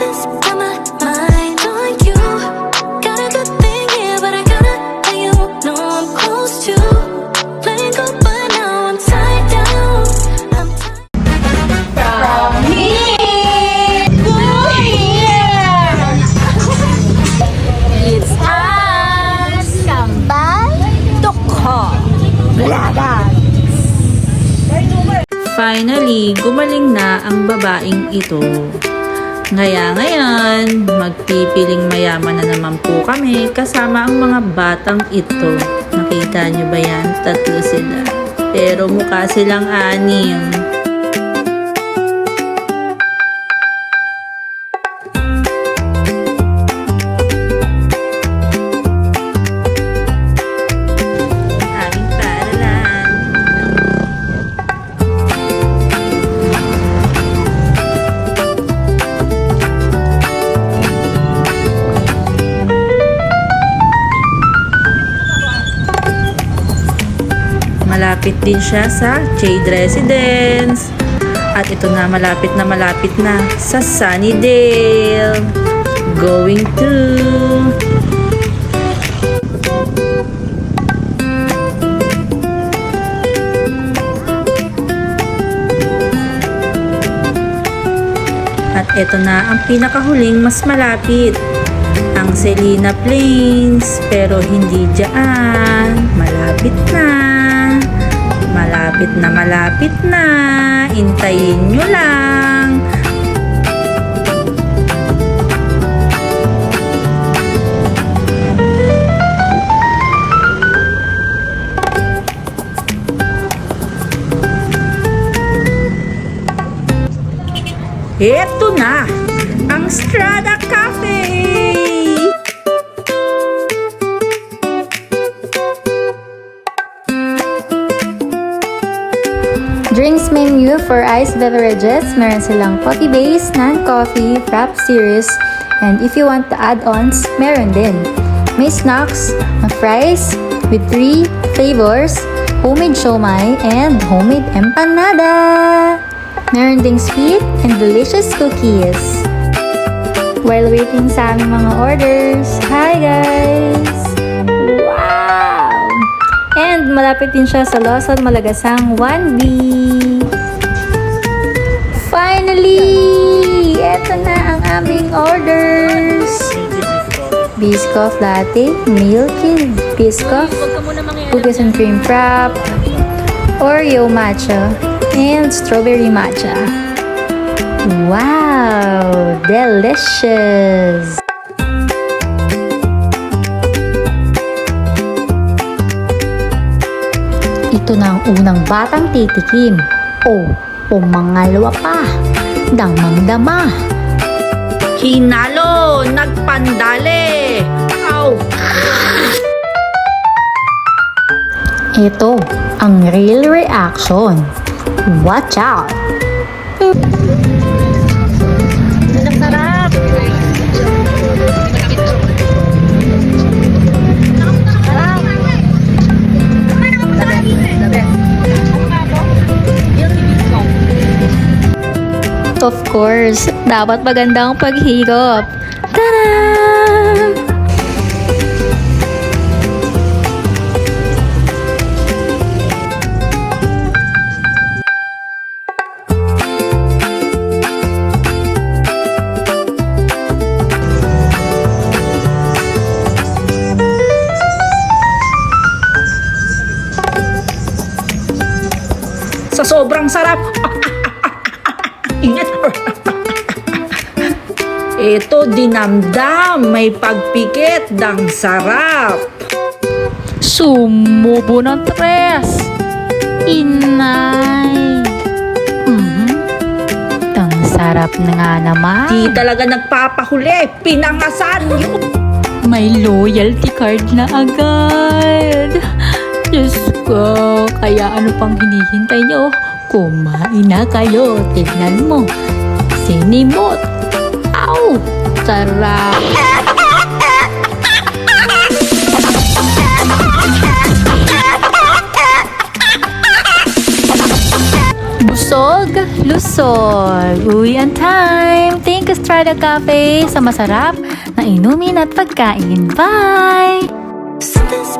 just got my mind on you. Got a good thing here, but I gotta let you know I'm close to letting go, but now I'm tied down. I'm From here to here, it's us, Kambal Tukho Vloggers. Finally, gumaling na ang babaeng ito. Ngayon, magpipiling mayaman na naman po kami kasama ang mga batang ito. Nakita nyo ba yan? 3 sila. Pero mukha silang 6. Aming paaralan. Malapit din siya sa Jade Residence. At ito na, malapit na sa Sunnydale. Going to... At ito na ang pinakahuling mas malapit. Ang Selina Plains, pero hindi dyan. Malapit na. Malapit na. Intayin nyo lang. Eto na, ang Strada Cafe! Drinks menu for iced beverages. Meron silang coffee-based, non-coffee, frap series, and if you want the add-ons, meron din. May snacks, fries with 3 flavors, homemade siomai, and homemade empanada. Meron ding sweet and delicious cookies. While waiting sa aming mga orders, hi guys! Wow! And malapit din siya sa Lawson, Malagasang 1B. Finally! Eto na ang aming orders. Biscoff latte, milky biscoff, cookies and cream frap, Oreo matcha, and strawberry matcha. Wow! Delicious! Ito na ang unang batang titikim. Pumangalawa pa. Damang-dama. Hinalo! Nagpandali! Ow! Ito ang real reaction. Watch out! Sarap! Of course, dapat magandang paghigop. Tada! Sa sobrang sarap! Ingat! Ito dinamdam, may pagpikit, dang sarap! Sumubo ng 3. Inay! Ang sarap na nga naman. Di talaga nagpapahuli, pinangasan yun! May loyalty card na agad. Diyos ko, kaya ano pang hinihintay nyo? Kumain na kayo. Tignan mo. Sinimot. Ow! Sarap! Busog, lusog. Uwi ang time. Thank you, Strada. Prada Cafe sa masarap na inumin at pagkain. Bye! Something's